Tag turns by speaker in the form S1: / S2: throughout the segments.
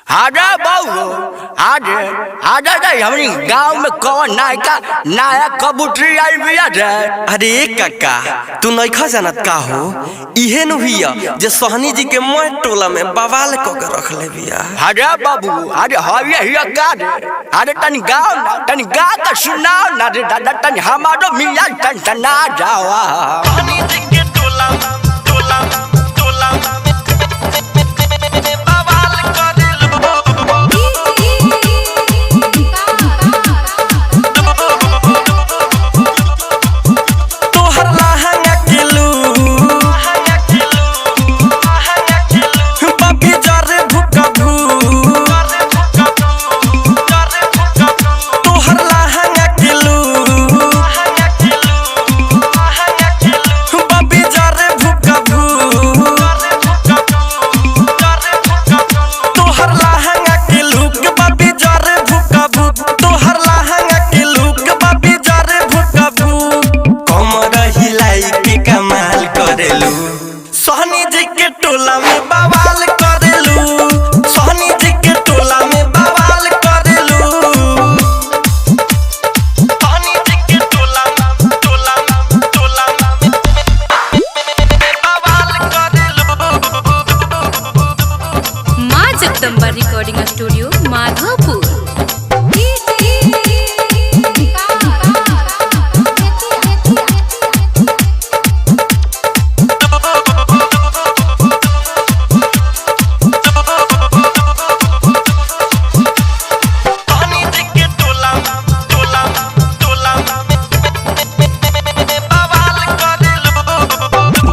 S1: अरे बहू आज आज हमारी गांव में कौन नायका नया कबूतरी आई बिया रे।
S2: अरे काका तू नइखा जानत का हो इहे नु हिया जे सोहनी जी के मोह टोला में बवाल क के रख ले बिया।
S1: अरे बाबू अरे हविया हिया का रे। अरे तनी गाँव ना तनी गा का सुनाओ ना रे दादा तनी हमारो मियां टन ना जावा।
S2: सोहनी जी के टोला टोला टोला बवाल कर सोहनी जी के टोला में बवाल करेलू। सोहनी जी के टोला में बवाल करेलू। सोहनी जी के टोला टोला टोला बवाल करेलू।
S3: माँ जगदम्बा रिकॉर्डिंग स्टूडियो माधोपुर।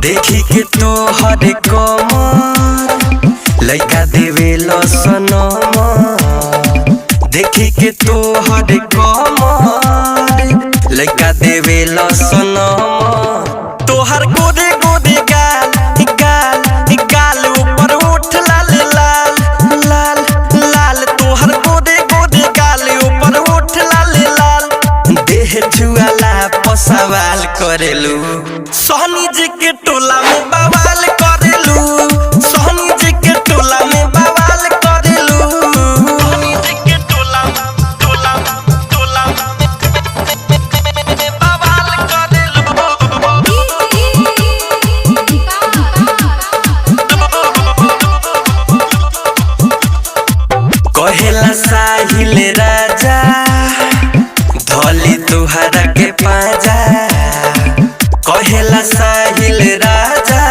S2: देखी के तो हर कमर लइका देवे सनम। देखी के तो हर कमर लइका देवे सनम। तोहर गोदे गोदे गाल गाल गाल ऊपर उठ लाल लाल लाल लाल। तोहर गोदे गोदे गाल ऊपर उठ लाल लाल। देह छुआला पसवाल करेलू। सोहनी जी के टोला में बवाल करेलू। सोहनी जी के टोला में बवाल करेलू। सोहनी जी के टोला टोला टोला बवाल करेलू। कहेला साहिल राजा धोली तुहरा के पाजा। कहेला साहिल राजा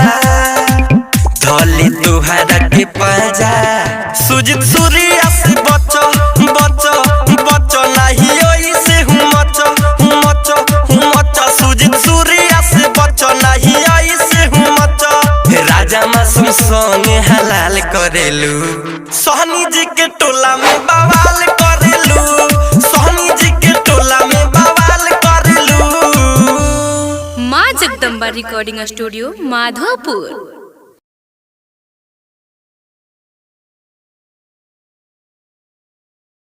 S2: धोली तुहरा के पाजा। सुजित सूर्या से बचो बचो बचो नहीं ओई से मचो मचो मचो। सुजित सूर्या से बचो नहीं ओई से मचो। राजा मासूम संगे हलाल करेलू। सोहनी जी के टोला में बवाल करेलू। सोहनी जी के टोला में बवाल करेलू।
S3: माँ जगदम्बा रिकॉर्डिंग स्टूडियो माधोपुर।